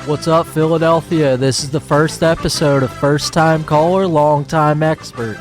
What's up, Philadelphia? This is the first episode of First Time Caller, Long Time Expert.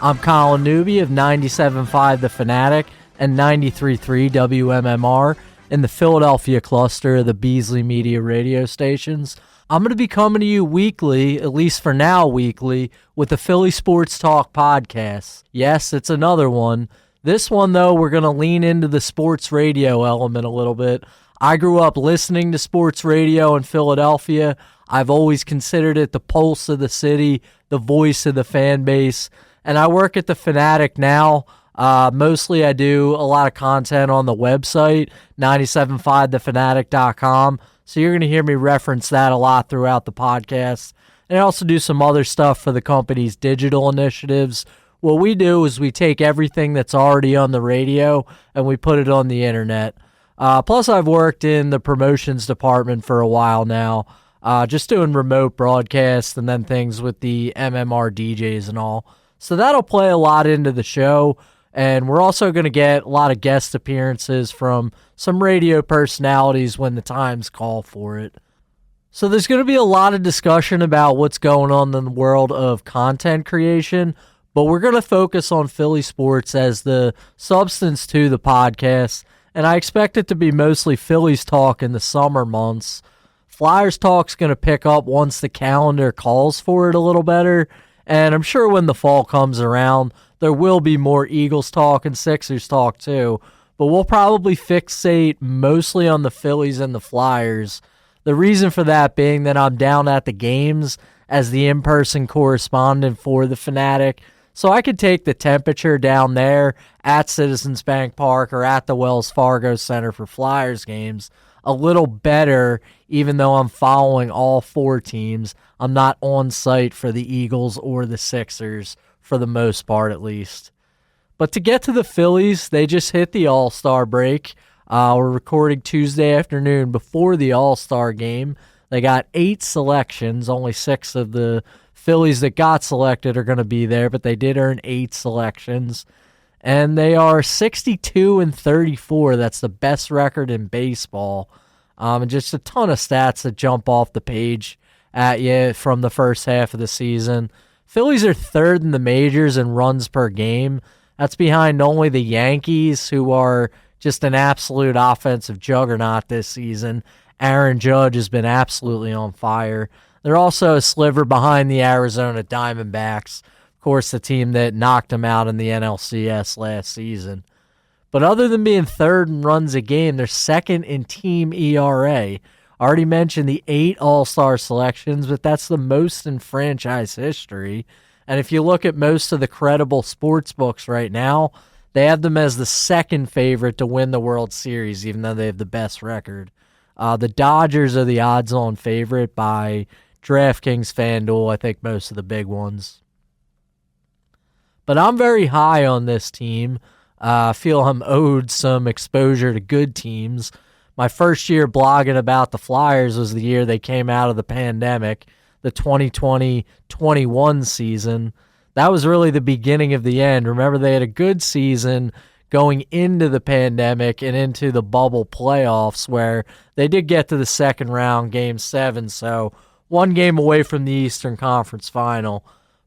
I'm Colin Newby of 97.5 The Fanatic and 93.3 WMMR in the Philadelphia cluster of the Beasley Media radio stations. I'm going to be coming to you weekly, at least for now weekly, with the Philly Sports Talk podcast. Yes, it's another one. This one, though, we're going to lean into the sports radio element a little bit. I grew up listening to sports radio in Philadelphia. I've always considered it the pulse of the city, the voice of the fan base, and I work at the Fanatic now. Mostly I do a lot of content on the website, 975thefanatic.com, so you're going to hear me reference that a lot throughout the podcast. And I also do some other stuff for the company's digital initiatives. What we do is we take everything that's already on the radio and we put it on the internet. Plus, I've worked in the promotions department for a while now, just doing remote broadcasts and then things with the MMR DJs and all. So that'll play a lot into the show, and we're also going to get a lot of guest appearances from some radio personalities when the times call for it. So there's going to be a lot of discussion about what's going on in the world of content creation, but we're going to focus on Philly sports as the substance to the podcast. And I expect it to be mostly Phillies talk in the summer months. Flyers talk's going to pick up once the calendar calls for it a little better. And I'm sure when the fall comes around, there will be more Eagles talk and Sixers talk too. But we'll probably fixate mostly on the Phillies and the Flyers. The reason for that being that I'm down at the games as the in-person correspondent for the Fanatic. So I could take the temperature down there at Citizens Bank Park or at the Wells Fargo Center for Flyers games a little better, even though I'm following all four teams. I'm not on site for the Eagles or the Sixers, for the most part at least. But to get to the Phillies, they just hit the All-Star break. We're recording Tuesday afternoon before the All-Star game. They got 8 selections, only 6 of the Phillies that got selected are going to be there, but they did earn 8 selections. And they are 62-34. That's the best record in baseball. And just a ton of stats that jump off the page at you from the first half of the season. Phillies are third in the majors in runs per game. That's behind only the Yankees, who are just an absolute offensive juggernaut this season. Aaron Judge has been absolutely on fire. They're also a sliver behind the Arizona Diamondbacks, of course, the team that knocked them out in the NLCS last season. But other than being third in runs a game, they're second in team ERA. I already mentioned the 8 All-Star selections, but that's the most in franchise history. And if you look at most of the credible sports books right now, they have them as the second favorite to win the World Series, even though they have the best record. The Dodgers are the odds-on favorite by DraftKings, FanDuel, I think most of the big ones. But I'm very high on this team. I feel I'm owed some exposure to good teams. My first year blogging about the Flyers was the year they came out of the pandemic, the 2020-21 season. That was really the beginning of the end. Remember, they had a good season going into the pandemic and into the bubble playoffs where they did get to the second round, Game 7, so one game away from the Eastern Conference Final.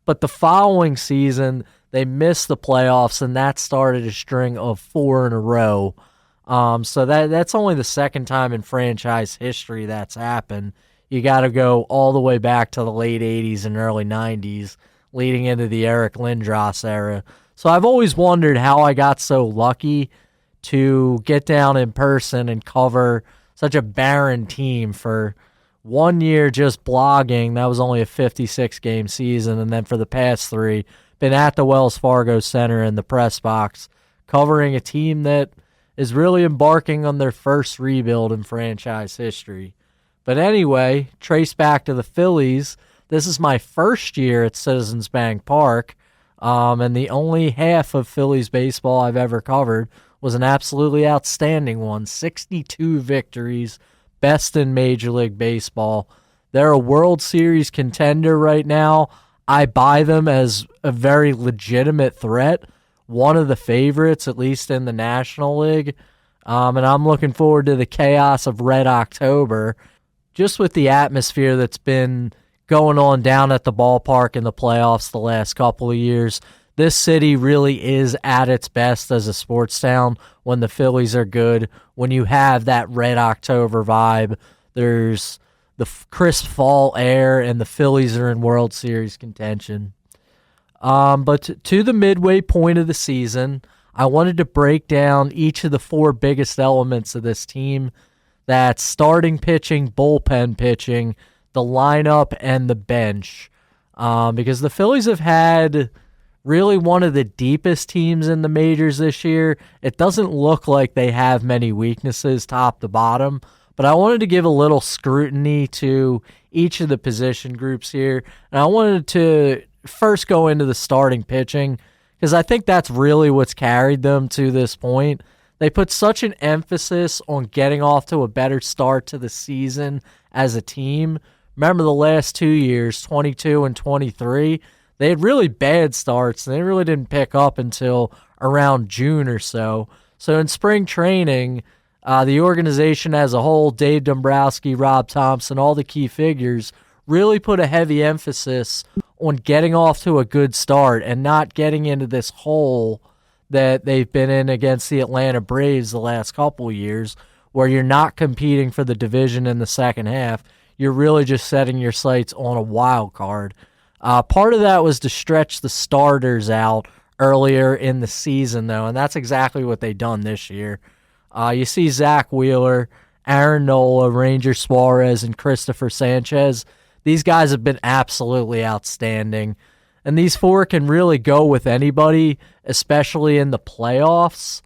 But the following season, they missed the playoffs, and that started a string of 4 in a row. So that's only the second time in franchise history that's happened. You got to go all the way back to the late 80s and early 90s, leading into the Eric Lindros era. So I've always wondered how I got so lucky to get down in person and cover such a barren team for 1 year just blogging. That was only a 56-game season. And then for the past 3, been at the Wells Fargo Center in the press box, covering a team that is really embarking on their first rebuild in franchise history. But anyway, trace back to the Phillies. This is my first year at Citizens Bank Park, and the only half of Phillies baseball I've ever covered was an absolutely outstanding one. 62 victories, best in Major League Baseball. They're a World Series contender right now. I buy them as a very legitimate threat, one of the favorites, at least in the National League. And I'm looking forward to the chaos of Red October. just with the atmosphere that's been going on down at the ballpark in the playoffs the last couple of years, this city really is at its best as a sports town when the Phillies are good. When you have that Red October vibe, there's the crisp fall air, and the Phillies are in World Series contention. But to the midway point of the season, I wanted to break down each of the four biggest elements of this team. That's starting pitching, bullpen pitching, the lineup, and the bench. Because the Phillies have had really one of the deepest teams in the majors this year. It doesn't look like they have many weaknesses top to bottom, but I wanted to give a little scrutiny to each of the position groups here. And I wanted to first go into the starting pitching, because I think that's really what's carried them to this point. They put such an emphasis on getting off to a better start to the season as a team. Remember the last 2 years, 22 and 23, they had really bad starts, and they really didn't pick up until around June or so. So in spring training, the organization as a whole, Dave Dombrowski, Rob Thompson, all the key figures, really put a heavy emphasis on getting off to a good start and not getting into this hole that they've been in against the Atlanta Braves the last couple of years, where you're not competing for the division in the second half. You're really just setting your sights on a wild card. Part of that was to stretch the starters out earlier in the season, though, and that's exactly what they've done this year. You see Zach Wheeler, Aaron Nola, Ranger Suarez, and Christopher Sanchez. These guys have been absolutely outstanding, and these four can really go with anybody, especially in the playoffs.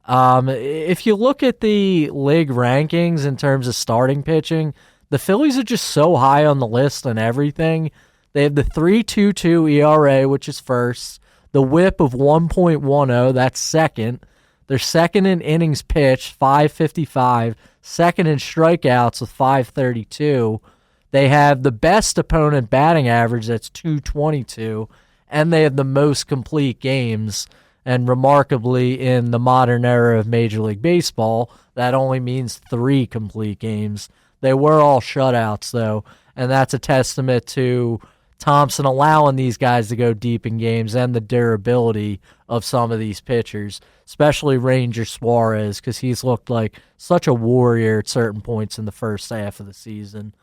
If you look at the league rankings in terms of starting pitching, the Phillies are just so high on the list and everything. They have the 3.22 ERA, which is first, the whip of 1.10, that's second. They're second in innings pitched, 555, second in strikeouts with 532. They have the best opponent batting average, that's 222, and they have the most complete games. And remarkably, in the modern era of Major League Baseball, that only means 3 complete games. They were all shutouts, though, and that's a testament to Thompson allowing these guys to go deep in games and the durability of some of these pitchers, especially Ranger Suarez, because he's looked like such a warrior at certain points in the first half of the season.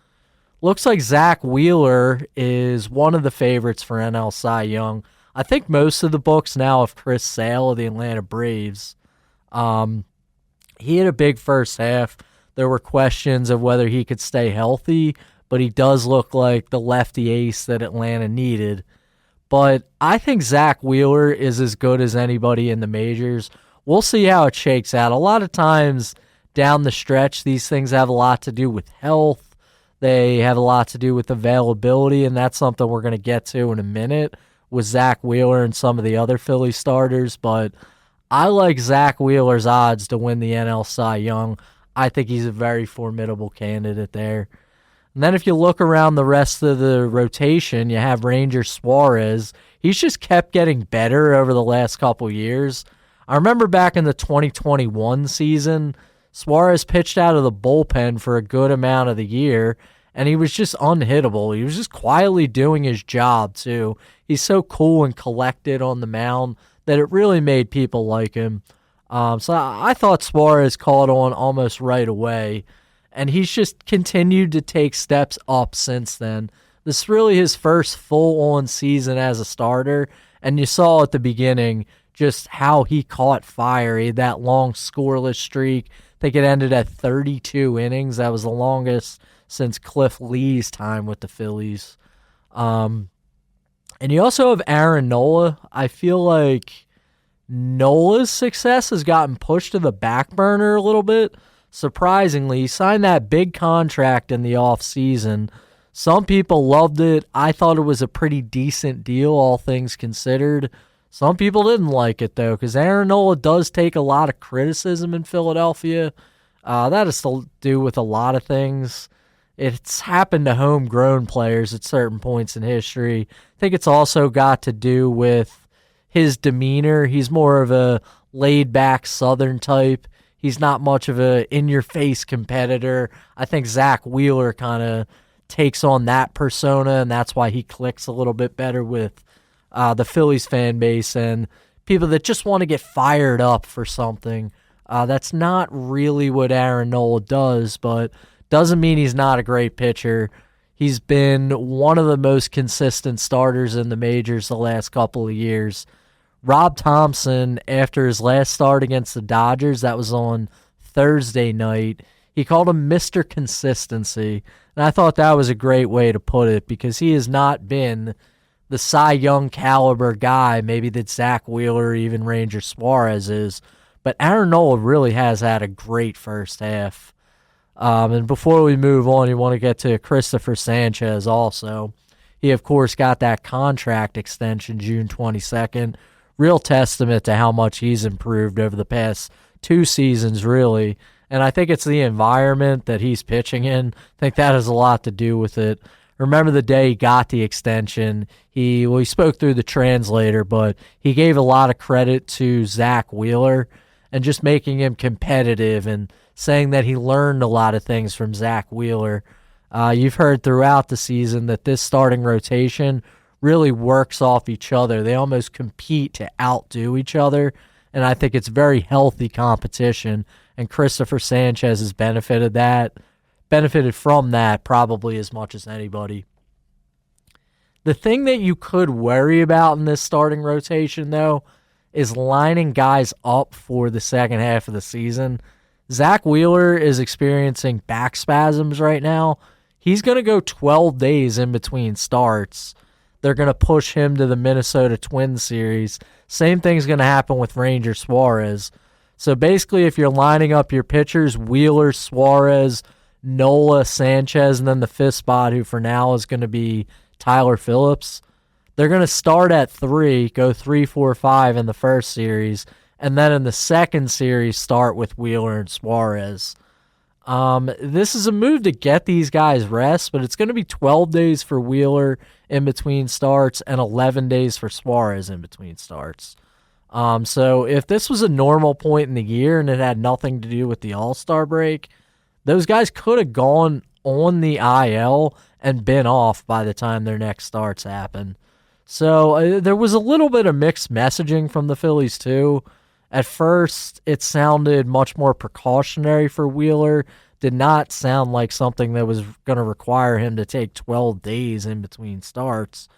Looks like Zach Wheeler is one of the favorites for NL Cy Young. I think most of the books now have Chris Sale of the Atlanta Braves. He had a big first half. There were questions of whether he could stay healthy, but he does look like the lefty ace that Atlanta needed. But I think Zach Wheeler is as good as anybody in the majors. We'll see how it shakes out. A lot of times down the stretch, these things have a lot to do with health. They have a lot to do with availability, and that's something we're going to get to in a minute with Zach Wheeler and some of the other Philly starters. But I like Zach Wheeler's odds to win the NL Cy Young. I think he's a very formidable candidate there. And then if you look around the rest of the rotation, you have Ranger Suarez. He's just kept getting better over the last couple years. I remember back in the 2021 season, Suarez pitched out of the bullpen for a good amount of the year, and he was just unhittable. He was just quietly doing his job, too. He's so cool and collected on the mound that it really made people like him. So I thought Suarez caught on almost right away, and he's just continued to take steps up since then. This is really his first full-on season as a starter, and you saw at the beginning just how he caught fire. He had that long scoreless streak. I think it ended at 32 innings. That was the longest since Cliff Lee's time with the Phillies. And you also have Aaron Nola. I feel like Nola's success has gotten pushed to the back burner a little bit. Surprisingly, he signed that big contract in the offseason. Some people loved it. I thought it was a pretty decent deal, all things considered. Some people didn't like it, though, because Aaron Nola does take a lot of criticism in Philadelphia. That has to do with a lot of things. It's happened to homegrown players at certain points in history. I think it's also got to do with his demeanor. He's more of a laid-back Southern type. He's not much of a in-your-face competitor. I think Zach Wheeler kind of takes on that persona, and that's why he clicks a little bit better with the Phillies fan base and people that just want to get fired up for something. That's not really what Aaron Nola does, but doesn't mean he's not a great pitcher. He's been one of the most consistent starters in the majors the last couple of years. Rob Thompson, after his last start against the Dodgers, that was on Thursday night, he called him Mr. Consistency. And I thought that was a great way to put it because he has not been the Cy Young caliber guy, maybe that Zach Wheeler or even Ranger Suarez is. But Aaron Nola really has had a great first half. And before we move on, you want to get to Christopher Sanchez also. He, of course, got that contract extension June 22nd. Real testament to how much he's improved over the past 2 seasons, really. And I think it's the environment that he's pitching in. I think that has a lot to do with it. Remember the day he got the extension, he spoke through the translator, but he gave a lot of credit to Zach Wheeler and just making him competitive and saying that he learned a lot of things from Zach Wheeler. You've heard throughout the season that this starting rotation really works off each other. They almost compete to outdo each other, and I think it's very healthy competition, and Christopher Sanchez has benefited from that probably as much as anybody. The thing that you could worry about in this starting rotation, though, is lining guys up for the second half of the season. Zach Wheeler is experiencing back spasms right now. He's going to go 12 days in between starts. They're going to push him to the Minnesota Twins series. Same thing's going to happen with Ranger Suarez. So basically, if you're lining up your pitchers, Wheeler, Suarez, Nola, Sanchez, and then the fifth spot, who for now is going to be Tyler Phillips, they're going to start at 3, go 3, 4, 5 in the first series, and then in the second series start with Wheeler and Suarez. This is a move to get these guys rest, but it's going to be 12 days for Wheeler in between starts and 11 days for Suarez in between starts. So if this was a normal point in the year and it had nothing to do with the All-Star break, those guys could have gone on the IL and been off by the time their next starts happen. So there was a little bit of mixed messaging from the Phillies too. At first, it sounded much more precautionary for Wheeler. Did not sound like something that was going to require him to take 12 days in between starts.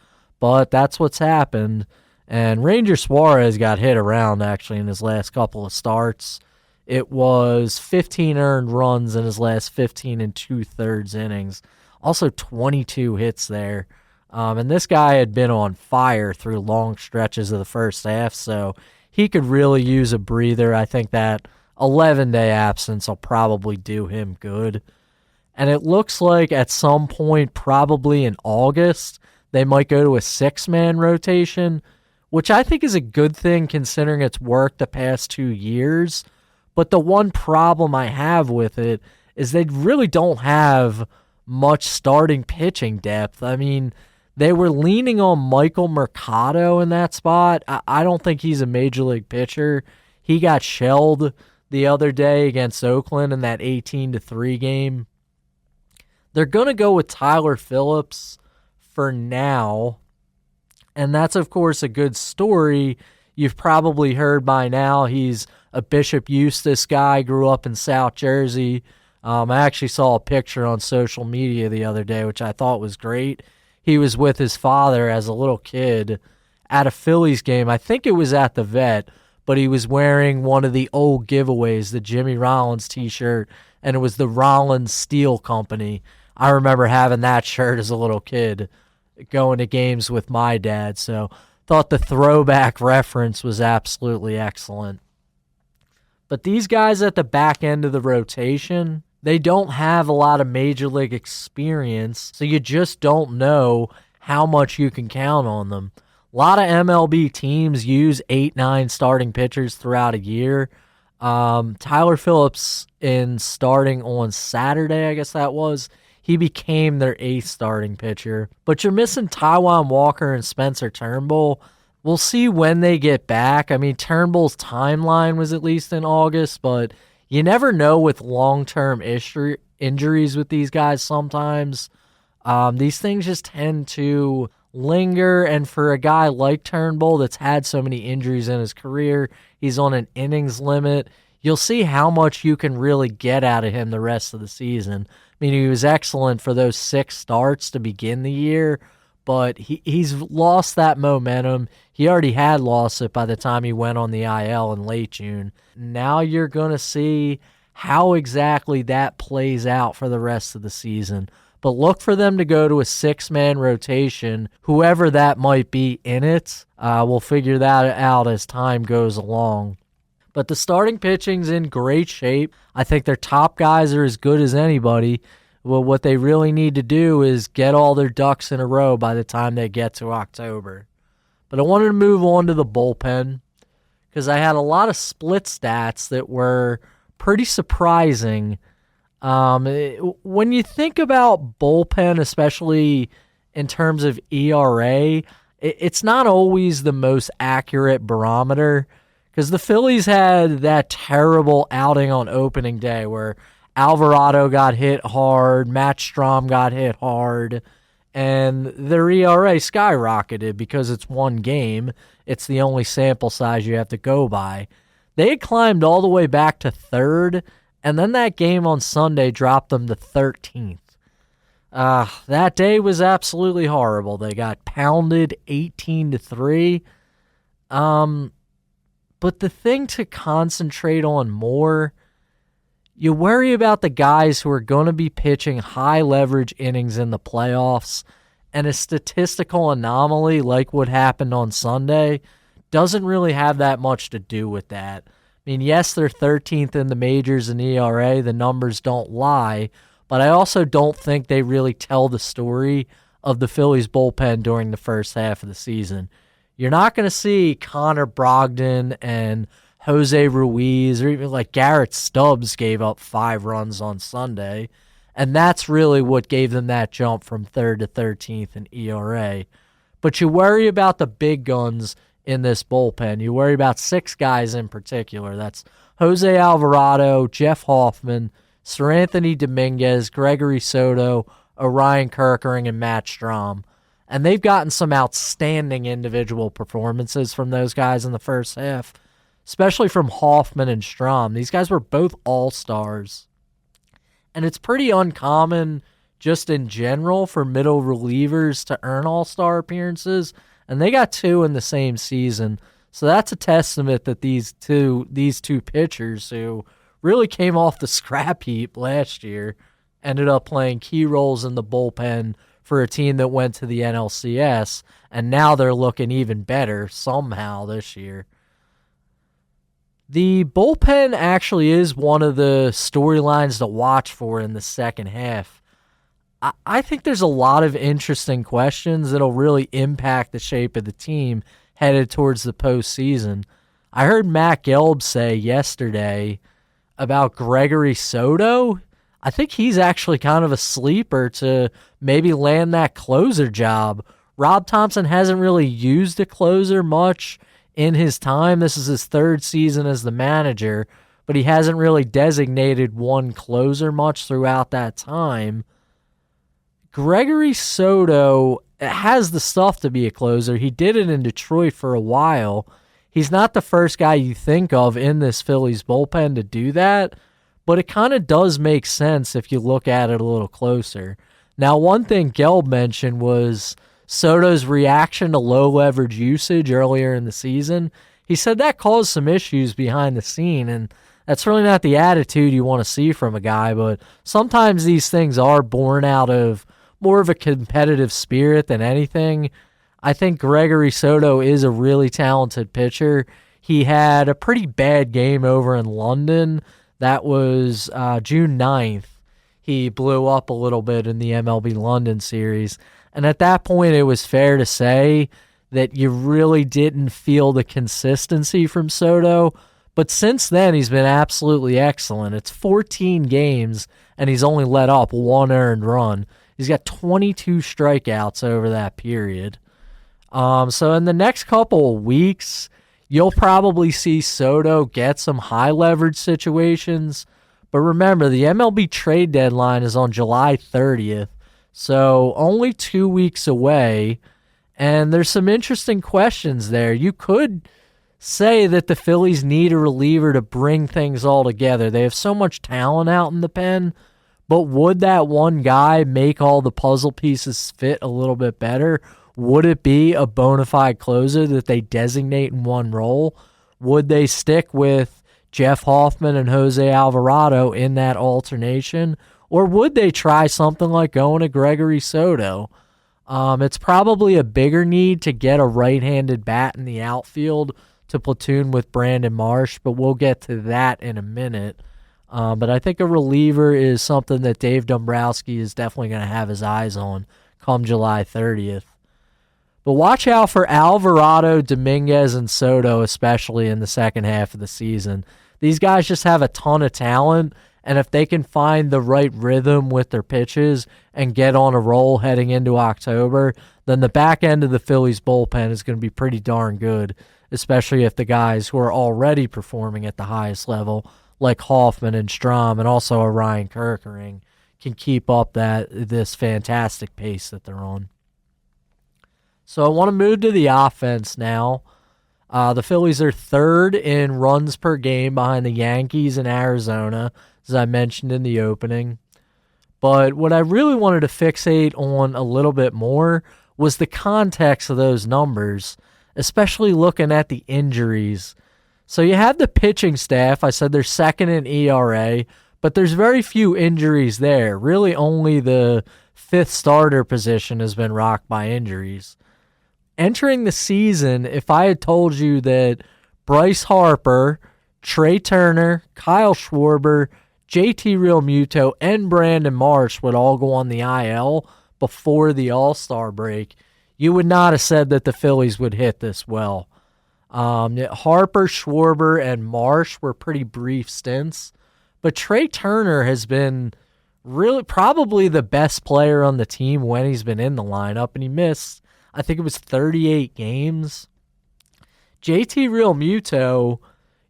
But that's what's happened. And Ranger Suarez got hit around, actually, in his last couple of starts. It was 15 earned runs in his last 15 and 2/3 innings. Also 22 hits there. And this guy had been on fire through long stretches of the first half, so he could really use a breather. I think that 11-day absence will probably do him good. And it looks like at some point, probably in August, they might go to a 6-man rotation, which I think is a good thing considering it's worked the past 2 years. But the one problem I have with it is they really don't have much starting pitching depth. I mean, they were leaning on Michael Mercado in that spot. I don't think he's a major league pitcher. He got shelled the other day against Oakland in that 18-3 game. They're going to go with Tyler Phillips for now, and that's, of course, a good story. You've probably heard by now he's a Bishop Eustace guy, grew up in South Jersey. I actually saw a picture on social media the other day, which I thought was great. He was with his father as a little kid at a Phillies game. I think it was at the Vet, but he was wearing one of the old giveaways, the Jimmy Rollins t-shirt, and it was the Rollins Steel Company. I remember having that shirt as a little kid going to games with my dad, so thought the throwback reference was absolutely excellent. But these guys at the back end of the rotation, they don't have a lot of major league experience, so you just don't know how much you can count on them. A lot of MLB teams use 8-9 starting pitchers throughout a year. Tyler Phillips, in starting on Saturday, I guess that was, he became their 8th starting pitcher. But you're missing Taijuan Walker and Spencer Turnbull. We'll see when they get back. I mean, Turnbull's timeline was at least in August, but you never know with long-term injuries with these guys sometimes. These things just tend to linger, and for a guy like Turnbull that's had so many injuries in his career, he's on an innings limit. You'll see how much you can really get out of him the rest of the season. I mean, he was excellent for those 6 starts to begin the year, but he's lost that momentum. He already had lost it by the time he went on the IL in late June. Now you're going to see how exactly that plays out for the rest of the season. But look for them to go to a 6-man rotation, whoever that might be in it. We'll figure that out as time goes along. But the starting pitching's in great shape. I think their top guys are as good as anybody. Well, what they really need to do is get all their ducks in a row by the time they get to October. But I wanted to move on to the bullpen because I had a lot of split stats that were pretty surprising. When you think about bullpen, especially in terms of ERA, it's not always the most accurate barometer because the Phillies had that terrible outing on opening day where Alvarado got hit hard, Matt Strahm got hit hard, and their ERA skyrocketed because it's one game. It's the only sample size you have to go by. They had climbed all the way back to 3rd, and then that game on Sunday dropped them to 13th. That day was absolutely horrible. They got pounded 18-3. But the thing to concentrate on more, you worry about the guys who are going to be pitching high leverage innings in the playoffs, and a statistical anomaly like what happened on Sunday doesn't really have that much to do with that. I mean, yes, they're 13th in the majors in ERA. The numbers don't lie, but I also don't think they really tell the story of the Phillies bullpen during the first half of the season. You're not going to see Connor Brogdon and Jose Ruiz, or even like Garrett Stubbs gave up 5 runs on Sunday, and that's really what gave them that jump from 3rd to 13th in ERA. But you worry about the big guns in this bullpen. You worry about 6 guys in particular. That's Jose Alvarado, Jeff Hoffman, Seranthony Dominguez, Gregory Soto, Orion Kerkering, and Matt Strahm. And they've gotten some outstanding individual performances from those guys in the first half, especially from Hoffman and Strahm. These guys were both all-stars. And it's pretty uncommon just in general for middle relievers to earn all-star appearances, and they got 2 in the same season. So that's a testament that these two pitchers who really came off the scrap heap last year ended up playing key roles in the bullpen for a team that went to the NLCS, and now they're looking even better somehow this year. The bullpen actually is one of the storylines to watch for in the second half. I think there's a lot of interesting questions that'll really impact the shape of the team headed towards the postseason. I heard Matt Gelb say yesterday about Gregory Soto. I think he's actually kind of a sleeper to maybe land that closer job. Rob Thompson hasn't really used a closer much in his time. This is his 3rd season as the manager, but he hasn't really designated one closer much throughout that time. Gregory Soto has the stuff to be a closer. He did it in Detroit for a while. He's not the first guy you think of in this Phillies bullpen to do that, but it kind of does make sense if you look at it a little closer. Now, one thing Gelb mentioned was Soto's reaction to low leverage usage earlier in the season. He said that caused some issues behind the scene, and that's really not the attitude you want to see from a guy, but sometimes these things are born out of more of a competitive spirit than anything. I think Gregory Soto is a really talented pitcher. He had a pretty bad game over in London. That was June 9th. He blew up a little bit in the MLB London series. And at that point, it was fair to say that you really didn't feel the consistency from Soto. But since then, he's been absolutely excellent. It's 14 games, and he's only let up 1 earned run. He's got 22 strikeouts over that period. So in the next couple of weeks, You'll probably see Soto get some high leverage situations, but remember, the MLB trade deadline is on July 30th, so only 2 weeks away, and there's some interesting questions there. You could say that the Phillies need a reliever to bring things all together. They have so much talent out in the pen, but would that one guy make all the puzzle pieces fit a little bit better? Would it be a bona fide closer that they designate in one role? Would they stick with Jeff Hoffman and Jose Alvarado in that alternation? Or would they try something like going to Gregory Soto? It's probably a bigger need to get a right-handed bat in the outfield to platoon with Brandon Marsh, but we'll get to that in a minute. But I think a reliever is something that Dave Dombrowski is definitely going to have his eyes on come July 30th. But watch out for Alvarado, Dominguez, and Soto, especially in the second half of the season. These guys just have a ton of talent, and if they can find the right rhythm with their pitches and get on a roll heading into October, then the back end of the Phillies bullpen is going to be pretty darn good, especially if the guys who are already performing at the highest level, like Hoffman and Strahm and also a Ryan Kerkering, can keep up this fantastic pace that they're on. So I want to move to the offense now. The Phillies are third in runs per game behind the Yankees and Arizona, as I mentioned in the opening. But what I really wanted to fixate on a little bit more was the context of those numbers, especially looking at the injuries. So you have the pitching staff. I said they're second in ERA, but there's very few injuries there. Really only the fifth starter position has been rocked by injuries. Entering the season, if I had told you that Bryce Harper, Trey Turner, Kyle Schwarber, JT Realmuto, and Brandon Marsh would all go on the IL before the All-Star break, you would not have said that the Phillies would hit this well. Harper, Schwarber, and Marsh were pretty brief stints, but Trey Turner has been really probably the best player on the team when he's been in the lineup, and he missed, I think it was 38 games. JT Realmuto,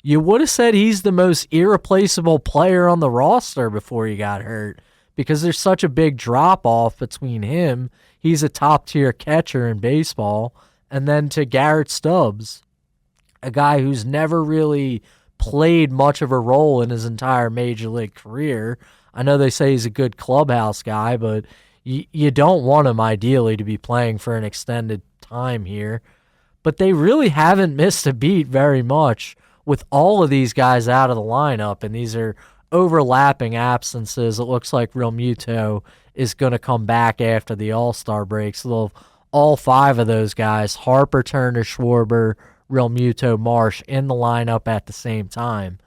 you would have said he's the most irreplaceable player on the roster before he got hurt because there's such a big drop-off between him, he's a top-tier catcher in baseball, and then to Garrett Stubbs, a guy who's never really played much of a role in his entire major league career. I know they say he's a good clubhouse guy, but you don't want him ideally to be playing for an extended time here. But they really haven't missed a beat very much with all of these guys out of the lineup, and these are overlapping absences. It looks like Realmuto is going to come back after the All-Star break. So all five of those guys, Harper, Turner, Schwarber, Realmuto, Marsh, in the lineup at the same time.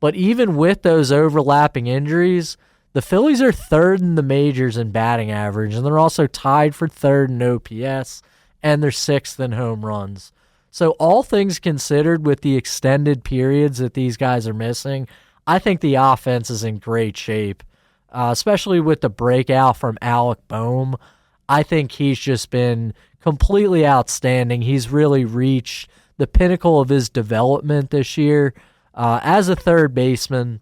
But even with those overlapping injuries, the Phillies are third in the majors in batting average, and they're also tied for third in OPS, and they're sixth in home runs. So all things considered, with the extended periods that these guys are missing, I think the offense is in great shape, especially with the breakout from Alec Boehm. I think he's just been completely outstanding. He's really reached the pinnacle of his development this year. As a third baseman,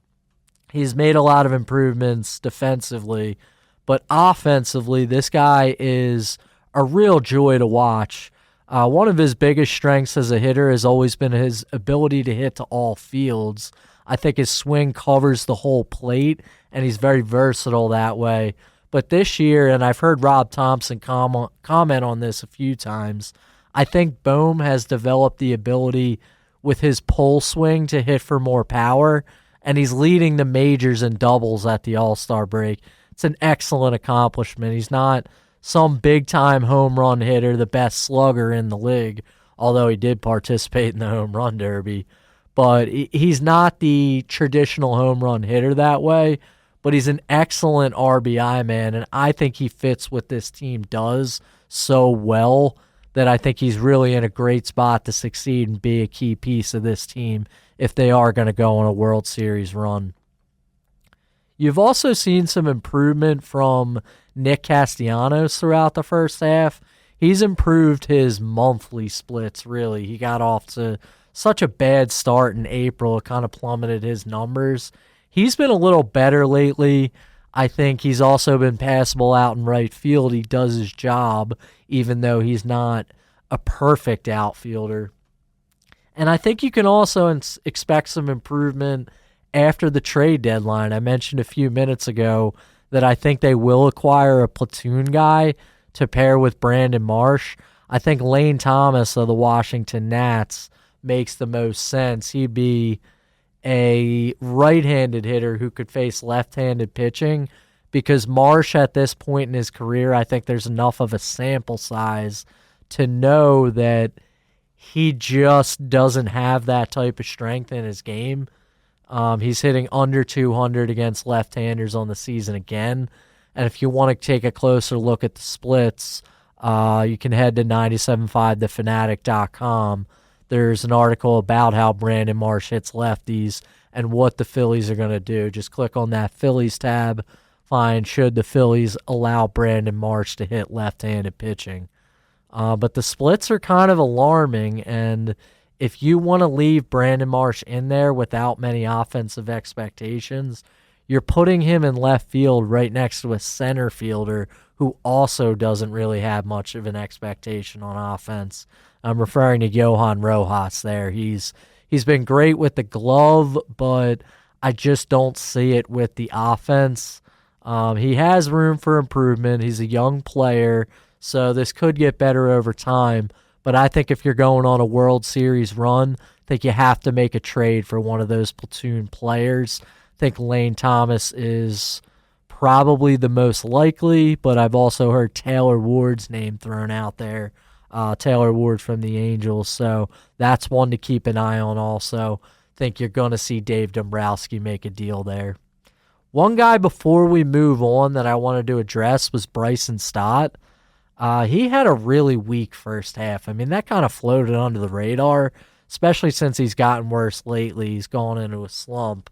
he's made a lot of improvements defensively, but offensively, this guy is a real joy to watch. One of his biggest strengths as a hitter has always been his ability to hit to all fields. I think his swing covers the whole plate, and he's very versatile that way. But this year, and I've heard Rob Thompson comment on this a few times, I think Boehm has developed the ability with his pull swing to hit for more power, and he's leading the majors in doubles at the All-Star break. It's an excellent accomplishment. He's not some big-time home run hitter, the best slugger in the league, although he did participate in the home run derby. But he's not the traditional home run hitter that way, but he's an excellent RBI man, and I think he fits what this team does so well that I think he's really in a great spot to succeed and be a key piece of this team if they are going to go on a World Series run. You've also seen some improvement from Nick Castellanos throughout the first half. He's improved his monthly splits, really. He got off to such a bad start in April. It kind of plummeted his numbers. He's been a little better lately. I think he's also been passable out in right field. He does his job, even though he's not a perfect outfielder. And I think you can also expect some improvement after the trade deadline. I mentioned a few minutes ago that I think they will acquire a platoon guy to pair with Brandon Marsh. I think Lane Thomas of the Washington Nats makes the most sense. He'd be a right-handed hitter who could face left-handed pitching, because Marsh at this point in his career, I think there's enough of a sample size to know that he just doesn't have that type of strength in his game. He's hitting under 200 against left-handers on the season again. And if you want to take a closer look at the splits, you can head to 975thefanatic.com. There's an article about how Brandon Marsh hits lefties and what the Phillies are going to do. Just click on that Phillies tab, find should the Phillies allow Brandon Marsh to hit left-handed pitching. But the splits are kind of alarming, and if you want to leave Brandon Marsh in there without many offensive expectations, you're putting him in left field right next to a center fielder who also doesn't really have much of an expectation on offense. I'm referring to Johan Rojas there. He's been great with the glove, but I just don't see it with the offense. He has room for improvement. He's a young player, so this could get better over time. But I think if you're going on a World Series run, I think you have to make a trade for one of those platoon players. I think Lane Thomas is probably the most likely, but I've also heard Taylor Ward's name thrown out there. Taylor Ward from the Angels, so that's one to keep an eye on also. I think you're going to see Dave Dombrowski make a deal there. One guy before we move on that I wanted to address was Bryson Stott. He had a really weak first half. I mean, that kind of floated under the radar, especially since he's gotten worse lately. He's gone into a slump.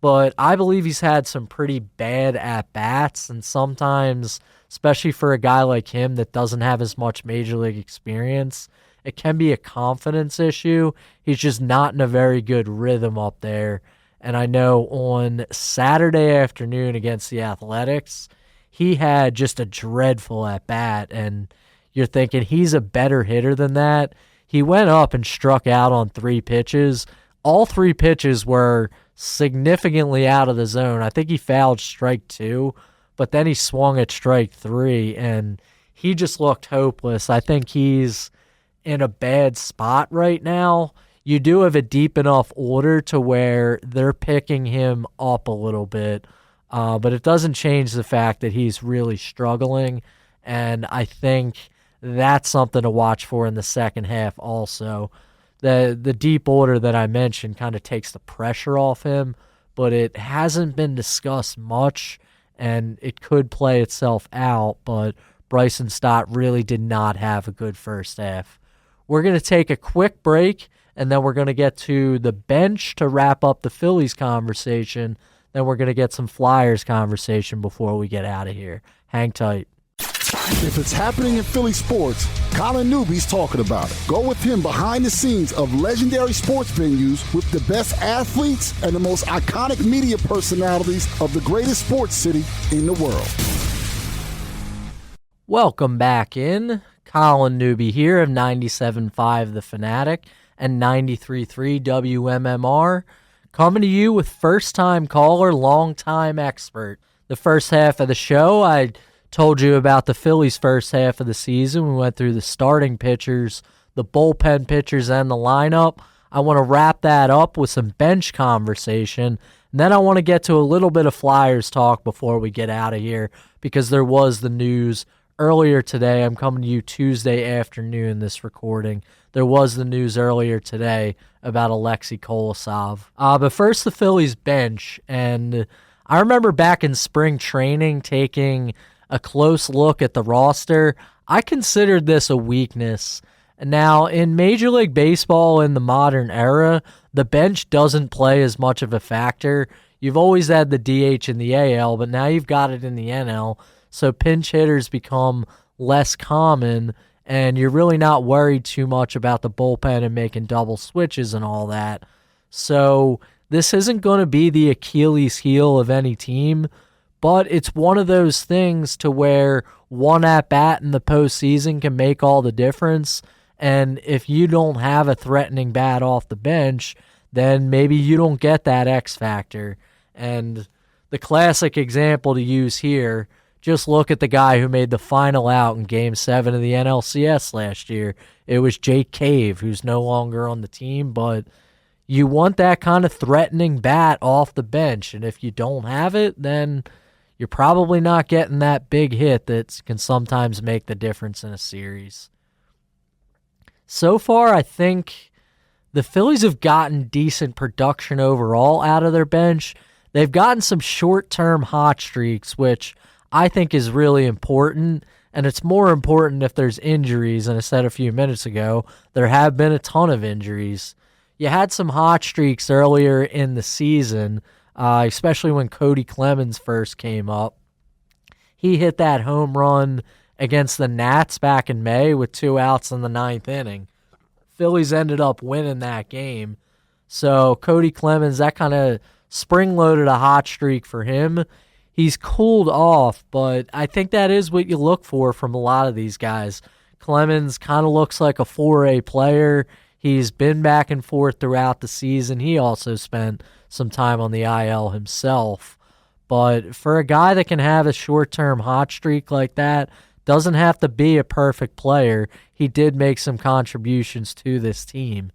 But I believe he's had some pretty bad at-bats, and sometimes, especially for a guy like him that doesn't have as much major league experience, it can be a confidence issue. He's just not in a very good rhythm up there. And I know on Saturday afternoon against the Athletics, he had just a dreadful at-bat, and you're thinking he's a better hitter than that. He went up and struck out on 3 pitches. All 3 pitches were significantly out of the zone. I think he fouled strike 2, but then he swung at strike 3, and he just looked hopeless. I think he's in a bad spot right now. You do have a deep enough order to where they're picking him up a little bit, but it doesn't change the fact that he's really struggling, and I think that's something to watch for in the second half also. The deep order that I mentioned kind of takes the pressure off him, but it hasn't been discussed much, and it could play itself out, but Bryson Stott really did not have a good first half. We're going to take a quick break, and then we're going to get to the bench to wrap up the Phillies conversation. Then we're going to get some Flyers conversation before we get out of here. Hang tight. If it's happening in Philly sports, Colin Newby's talking about it. Go with him behind the scenes of legendary sports venues with the best athletes and the most iconic media personalities of the greatest sports city in the world. Welcome back in. Colin Newby here of 97.5 The Fanatic and 93.3 WMMR, coming to you with first-time caller, long-time expert. The first half of the show, I told you about the Phillies' first half of the season. We went through the starting pitchers, the bullpen pitchers, and the lineup. I want to wrap that up with some bench conversation, and then I want to get to a little bit of Flyers talk before we get out of here, because there was the news earlier today. I'm coming to you Tuesday afternoon, this recording. There was the news earlier today about Alexei Kolosov. But first, the Phillies bench, and I remember back in spring training taking a close look at the roster. I considered this a weakness. Now, in Major League Baseball in the modern era, the bench doesn't play as much of a factor. You've always had the DH in the AL, but now you've got it in the NL, so pinch hitters become less common, and you're really not worried too much about the bullpen and making double switches and all that. So this isn't going to be the Achilles heel of any team, but it's one of those things to where one at-bat in the postseason can make all the difference, and if you don't have a threatening bat off the bench, then maybe you don't get that X factor. And the classic example to use here, just look at the guy who made the final out in Game 7 of the NLCS last year. It was Jake Cave, who's no longer on the team, but you want that kind of threatening bat off the bench, and if you don't have it, then you're probably not getting that big hit that can sometimes make the difference in a series. So far, I think the Phillies have gotten decent production overall out of their bench. They've gotten some short-term hot streaks, which I think is really important, and it's more important if there's injuries. And I said a few minutes ago, there have been a ton of injuries. You had some hot streaks earlier in the season, especially when Cody Clemens first came up. He hit that home run against the Nats back in May with 2 outs in the 9th inning. Phillies ended up winning that game. So Cody Clemens, that kind of spring-loaded a hot streak for him. He's cooled off, but I think that is what you look for from a lot of these guys. Clemens kind of looks like a 4A player. He's been back and forth throughout the season. He also spent some time on the IL himself. But for a guy that can have a short-term hot streak like that, doesn't have to be a perfect player, he did make some contributions to this team.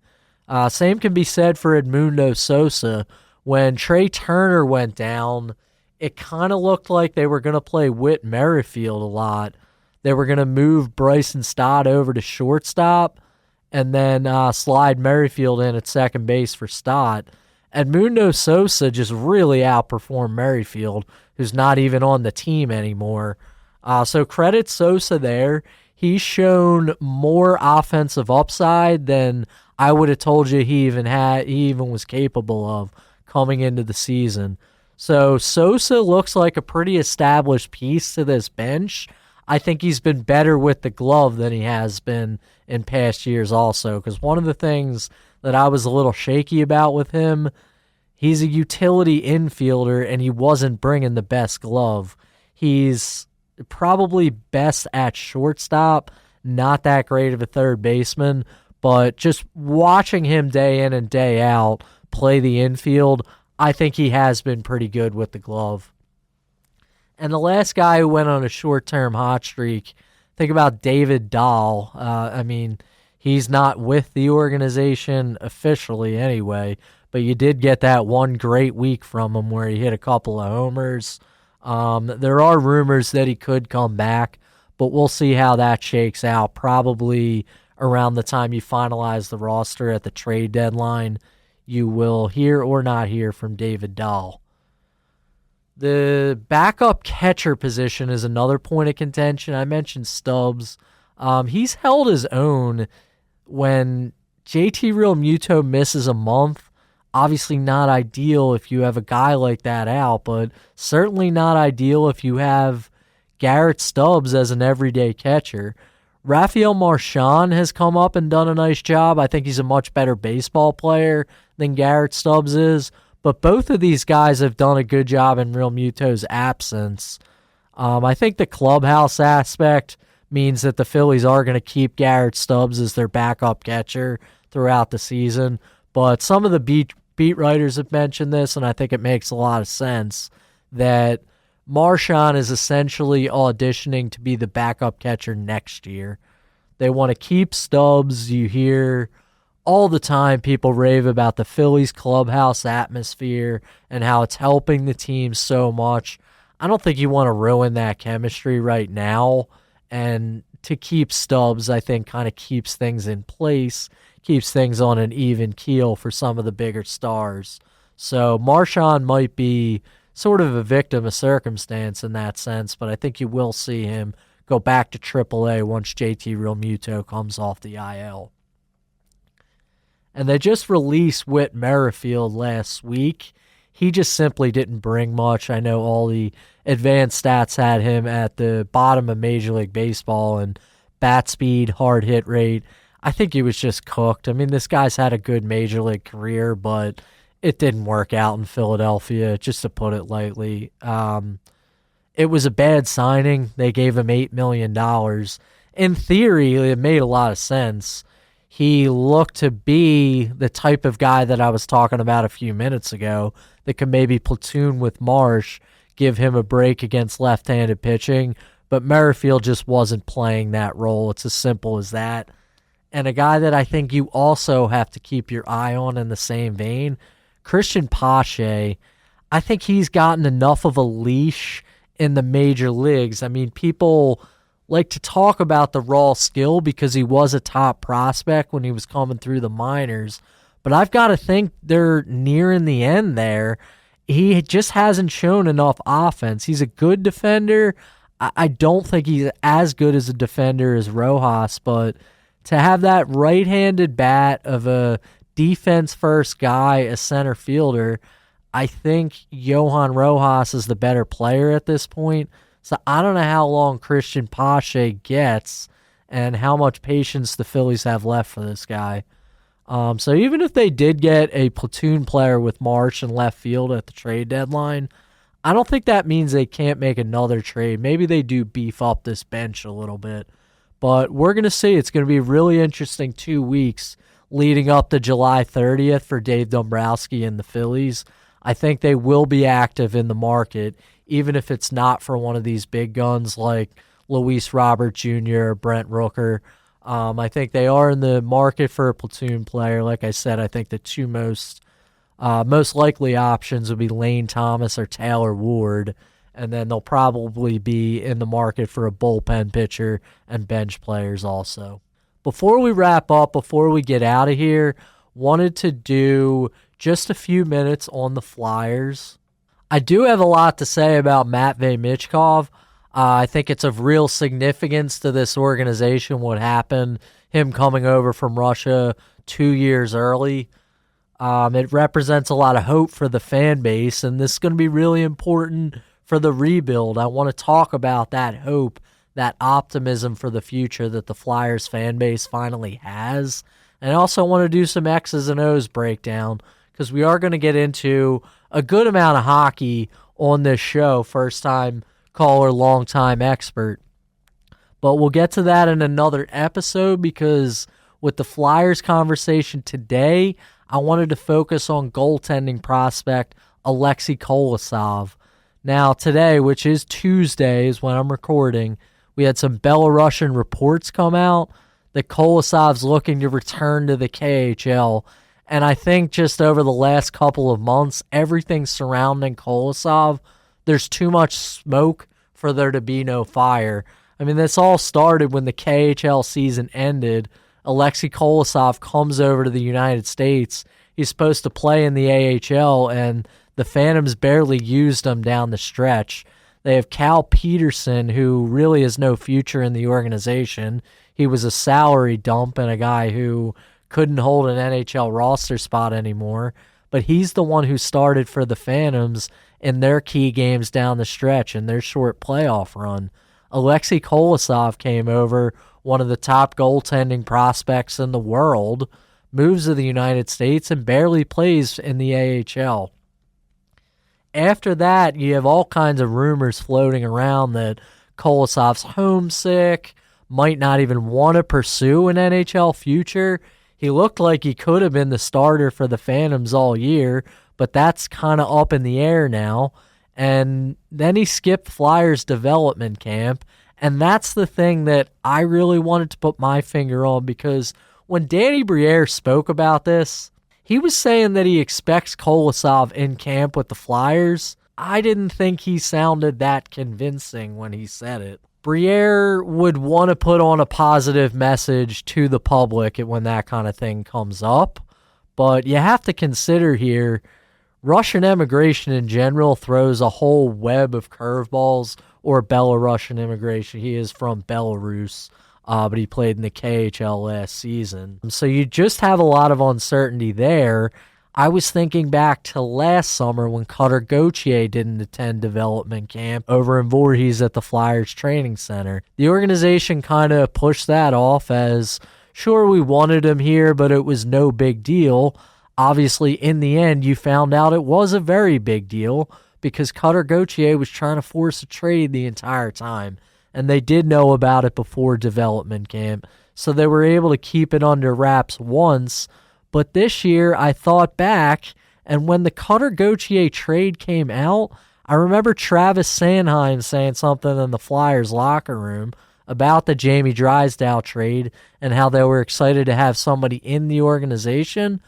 Same can be said for Edmundo Sosa. When Trey Turner went down, it kind of looked like they were going to play Whit Merrifield a lot. They were going to move Bryson Stott over to shortstop and then slide Merrifield in at second base for Stott. Edmundo Sosa just really outperformed Merrifield, who's not even on the team anymore. So credit Sosa there. He's shown more offensive upside than I would have told you he even was capable of coming into the season. So Sosa looks like a pretty established piece to this bench. I think he's been better with the glove than he has been in past years also, because one of the things that I was a little shaky about with him, he's a utility infielder and he wasn't bringing the best glove. He's probably best at shortstop, not that great of a third baseman, but just watching him day in and day out play the infield, I think he has been pretty good with the glove. And the last guy who went on a short-term hot streak, think about David Dahl. He's not with the organization officially anyway, but you did get that one great week from him where he hit a couple of homers. There are rumors that he could come back, but we'll see how that shakes out. Probably around the time you finalize the roster at the trade deadline, you will hear or not hear from David Dahl. The backup catcher position is another point of contention. I mentioned Stubbs. He's held his own when JT Realmuto misses a month. Obviously not ideal if you have a guy like that out, but certainly not ideal if you have Garrett Stubbs as an everyday catcher. Rafael Marchand has come up and done a nice job. I think he's a much better baseball player than Garrett Stubbs is, but both of these guys have done a good job in Realmuto's absence. I think the clubhouse aspect means that the Phillies are going to keep Garrett Stubbs as their backup catcher throughout the season, but some of the beat writers have mentioned this, and I think it makes a lot of sense that Marchand is essentially auditioning to be the backup catcher next year. They want to keep Stubbs. You hear all the time people rave about the Phillies clubhouse atmosphere and how it's helping the team so much. I don't think you want to ruin that chemistry right now, and to keep Stubbs, I think, kind of keeps things in place, keeps things on an even keel for some of the bigger stars. So Marchand might be sort of a victim of circumstance in that sense, but I think you will see him go back to AAA once JT Realmuto comes off the IL. And they just released Whit Merrifield last week. He just simply didn't bring much. I know all the advanced stats had him at the bottom of Major League Baseball in bat speed, hard hit rate. I think he was just cooked. I mean, this guy's had a good major league career, but it didn't work out in Philadelphia, just to put it lightly. It was a bad signing. They gave him $8 million. In theory, it made a lot of sense. He looked to be the type of guy that I was talking about a few minutes ago that could maybe platoon with Marsh, give him a break against left-handed pitching, but Merrifield just wasn't playing that role. It's as simple as that. And a guy that I think you also have to keep your eye on in the same vein, Christian Pache. I think he's gotten enough of a leash in the major leagues. I mean, people like to talk about the raw skill because he was a top prospect when he was coming through the minors. But I've got to think they're nearing the end there. He just hasn't shown enough offense. He's a good defender. I don't think he's as good as a defender as Rojas, but to have that right-handed bat of a defense-first guy, a center fielder, I think Johan Rojas is the better player at this point. So I don't know how long Christian Pache gets and how much patience the Phillies have left for this guy. So even if they did get a platoon player with Marsh and left field at the trade deadline, I don't think that means they can't make another trade. Maybe they do beef up this bench a little bit. But we're going to see. It's going to be a really interesting 2 weeks leading up to July 30th for Dave Dombrowski and the Phillies. I think they will be active in the market, even if it's not for one of these big guns like Luis Robert Jr. or Brent Rooker. I think they are in the market for a platoon player. Like I said, I think the two most likely options would be Lane Thomas or Taylor Ward, and then they'll probably be in the market for a bullpen pitcher and bench players also. Before we wrap up, before we get out of here, wanted to do just a few minutes on the Flyers. I do have a lot to say about Matvei Michkov. I think it's of real significance to this organization what happened, him coming over from Russia 2 years early. It represents a lot of hope for the fan base, and this is going to be really important for the rebuild. I want to talk about that hope, that optimism for the future that the Flyers fan base finally has. And I also want to do some X's and O's breakdown because we are going to get into a good amount of hockey on this show, first time caller, long time expert. But we'll get to that in another episode because with the Flyers conversation today, I wanted to focus on goaltending prospect Alexei Kolosov. Now today, which is Tuesday, is when I'm recording, we had some Belarusian reports come out that Kolosov's looking to return to the KHL. And I think just over the last couple of months, everything surrounding Kolosov, there's too much smoke for there to be no fire. I mean, this all started when the KHL season ended. Alexei Kolosov comes over to the United States. He's supposed to play in the AHL, and the Phantoms barely used him down the stretch. They have Cal Peterson, who really has no future in the organization. He was a salary dump and a guy who couldn't hold an NHL roster spot anymore, but he's the one who started for the Phantoms in their key games down the stretch in their short playoff run. Alexei Kolosov came over, one of the top goaltending prospects in the world, moves to the United States and barely plays in the AHL. After that, you have all kinds of rumors floating around that Kolosov's homesick, might not even want to pursue an NHL future. He looked like he could have been the starter for the Phantoms all year, but that's kind of up in the air now. And then he skipped Flyers development camp, and that's the thing that I really wanted to put my finger on, because when Danny Briere spoke about this, he was saying that he expects Kolosov in camp with the Flyers. I didn't think he sounded that convincing when he said it. Briere would want to put on a positive message to the public when that kind of thing comes up, but you have to consider here, Russian immigration in general throws a whole web of curveballs, or Belarusian immigration. He is from Belarus, but he played in the KHL last season. So you just have a lot of uncertainty there. I was thinking back to last summer when Cutter Gauthier didn't attend development camp over in Voorhees at the Flyers training center. The organization kind of pushed that off as, sure, we wanted him here, but it was no big deal. Obviously, in the end, you found out it was a very big deal because Cutter Gauthier was trying to force a trade the entire time, and they did know about it before development camp, so they were able to keep it under wraps once. But this year, I thought back, and when the Cutter Gauthier trade came out, I remember Travis Sanheim saying something in the Flyers locker room about the Jamie Drysdale trade and how they were excited to have somebody in the organization.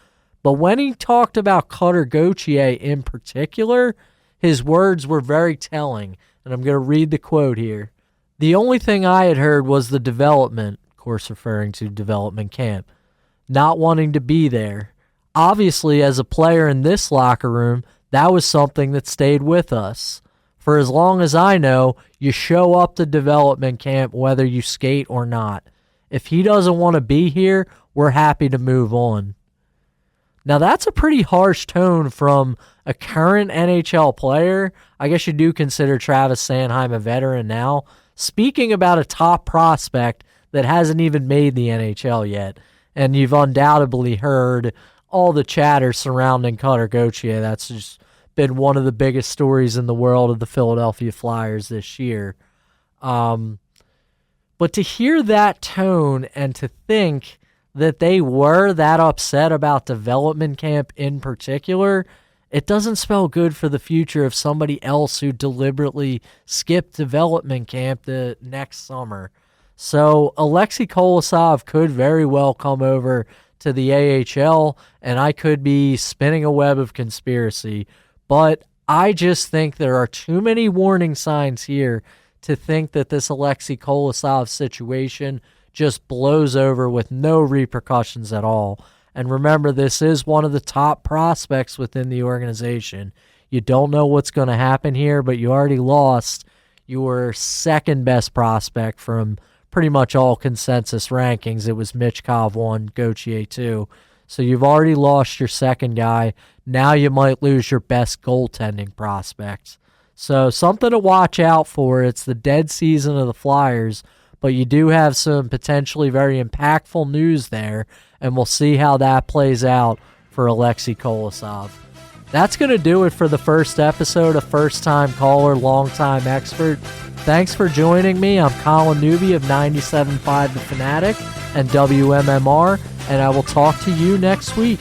But when he talked about Cutter Gauthier in particular, his words were very telling, and I'm going to read the quote here. The only thing I had heard was the development, of course referring to development camp, not wanting to be there. Obviously, as a player in this locker room, that was something that stayed with us. For as long as I know, you show up to development camp whether you skate or not. If he doesn't want to be here, we're happy to move on. Now that's a pretty harsh tone from a current NHL player. I guess you do consider Travis Sanheim a veteran now, speaking about a top prospect that hasn't even made the NHL yet. And you've undoubtedly heard all the chatter surrounding Cutter Gauthier. That's just been one of the biggest stories in the world of the Philadelphia Flyers this year. But to hear that tone and to think that they were that upset about development camp in particular, it doesn't spell good for the future of somebody else who deliberately skipped development camp the next summer. So Alexei Kolosov could very well come over to the AHL, and I could be spinning a web of conspiracy. But I just think there are too many warning signs here to think that this Alexei Kolosov situation just blows over with no repercussions at all. And remember, this is one of the top prospects within the organization. You don't know what's going to happen here, but you already lost your second best prospect from pretty much all consensus rankings. It was Michkov 1, Gauthier 2. So you've already lost your second guy. Now you might lose your best goaltending prospect. So something to watch out for. It's the dead season of the Flyers, but you do have some potentially very impactful news there, and we'll see how that plays out for Alexei Kolosov. That's going to do it for the first episode of First Time Caller, Long Time Expert. Thanks for joining me. I'm Colin Newby of 97.5 The Fanatic and WMMR, and I will talk to you next week.